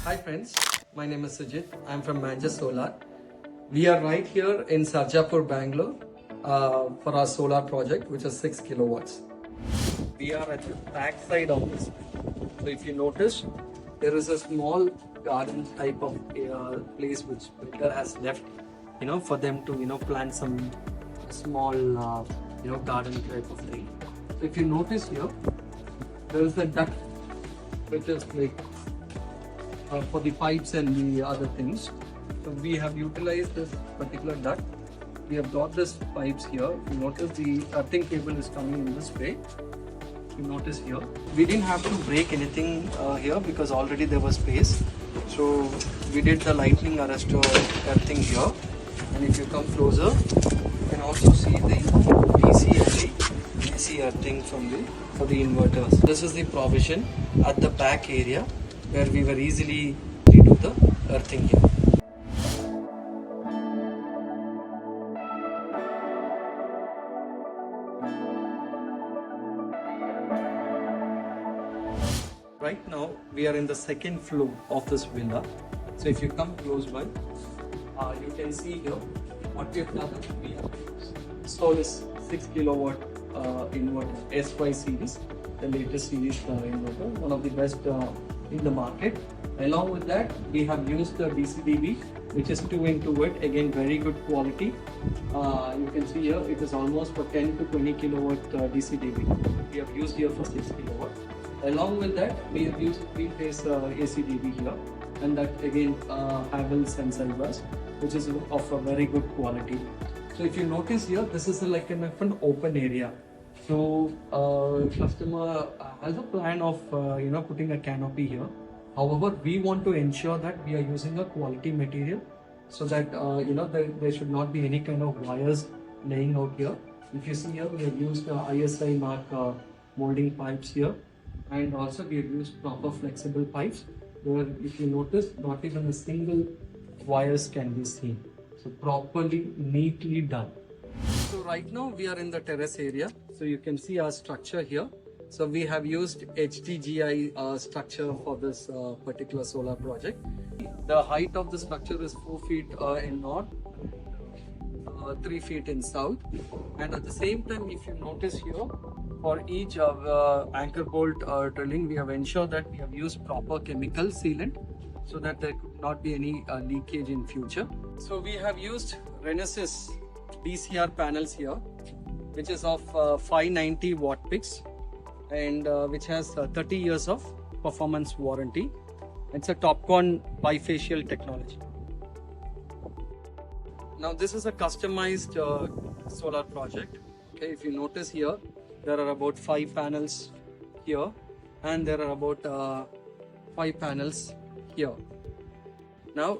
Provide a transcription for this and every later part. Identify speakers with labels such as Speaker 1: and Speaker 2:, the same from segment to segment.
Speaker 1: Hi friends, my name is Sujit. I'm from Manjust Solar. We are right here in Sarjapur, Bangalore for our solar project, which is 6 kilowatts. We are at the back side of this. So if you notice, there is a small garden type of place which builder has left, for them to, plant some small, garden type of thing. So if you notice here, there is a duct which is like for the pipes and the other things. So we have utilized this particular duct. We have got this pipes here. If you notice, the earthing cable is coming in this way. If you notice here, we didn't have to break anything here because already there was space. So we did the lightning arrestor earthing here. And if you come closer, you can also see the DC and the AC earthing for the inverters. This is the provision at the back area where we were easily do the earthing here. Right now we are in the second floor of this villa. So if you come close by, you can see here what we have done. We have installed this 6 kilowatt inverter SY series, the latest series inverter, one of the best in the market. Along with that, we have used the DCDB, which is 2 into it. Again, very good quality. You can see here it is almost for 10 to 20 kilowatt DCDB. We have used here for 6 kilowatt. Along with that, we have used 3-phase ACDB here, and that again Havels and Selvas, which is of a very good quality. So if you notice here, this is like an open area. So customer has a plan of putting a canopy here. However, we want to ensure that we are using a quality material so that there should not be any kind of wires laying out here. If you see here, we have used ISI mark molding pipes here, and also we have used proper flexible pipes where, if you notice, not even a single wires can be seen. So properly, neatly done. So right now we are in the terrace area. So you can see our structure here. So we have used HDGI structure for this particular solar project. The height of the structure is 4 feet in north, 3 feet in south. And at the same time, if you notice here, for each anchor bolt drilling, we have ensured that we have used proper chemical sealant so that there could not be any leakage in future. So we have used Renesas DCR panels here, which is of 590 watt picks and which has 30 years of performance warranty. It's a TOPCon bifacial technology. Now this is a customized solar project. Okay, if you notice here, there are about 5 panels here and there are about 5 panels here. Now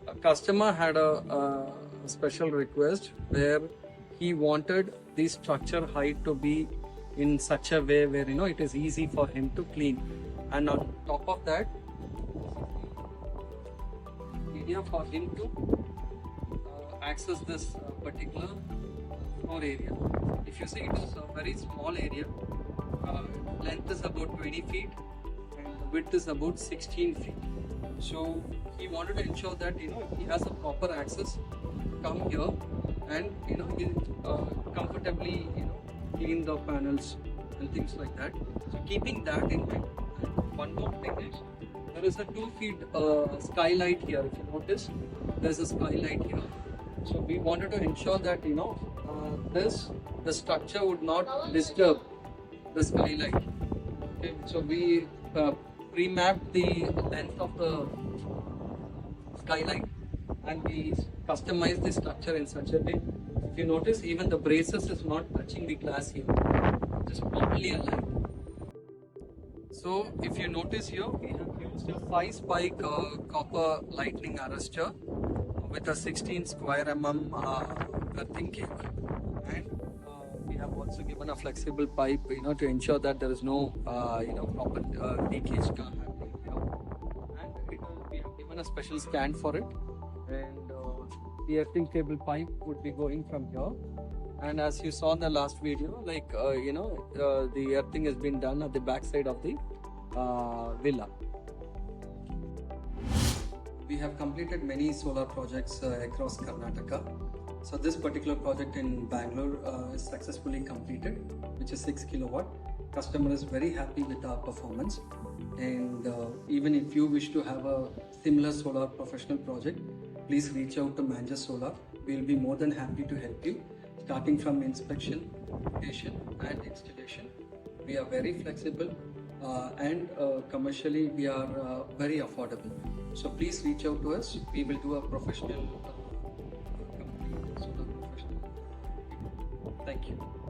Speaker 1: a customer had a special request where he wanted the structure height to be in such a way where it is easy for him to clean, and on top of that, area for him to access this particular floor area. If you see, it is a very small area. Length is about 20 feet and width is about 16 feet. So he wanted to ensure that he has a proper access to come here and comfortably clean the panels and things like that. So keeping that in mind, one more thing is there is a 2 feet skylight here. If you notice, there is a skylight here. So we wanted to ensure that the structure would not disturb the skylight. Okay, so we pre-mapped the length of the skylight and we customized the structure in such a way. If you notice, even the braces is not touching the glass here, it is properly aligned. So if you notice here, we have used a 5-spike copper lightning arrestor with a 16 square earthing cable, and we have also given a flexible pipe to ensure that there is no proper leakage happening here, and we have given a special stand for it, and the earthing cable pipe would be going from here, and as you saw in the last video, the earthing has been done at the back side of the villa. we have completed many solar projects across Karnataka. So this particular project in Bangalore is successfully completed, which is 6 kilowatt. Customer is very happy with our performance, and even if you wish to have a similar solar professional project, please reach out to Manjust Solar. We will be more than happy to help you, starting from inspection, quotation and installation. We are very flexible and commercially we are very affordable. So please reach out to us. We will do a professional complete solar professional. Thank you.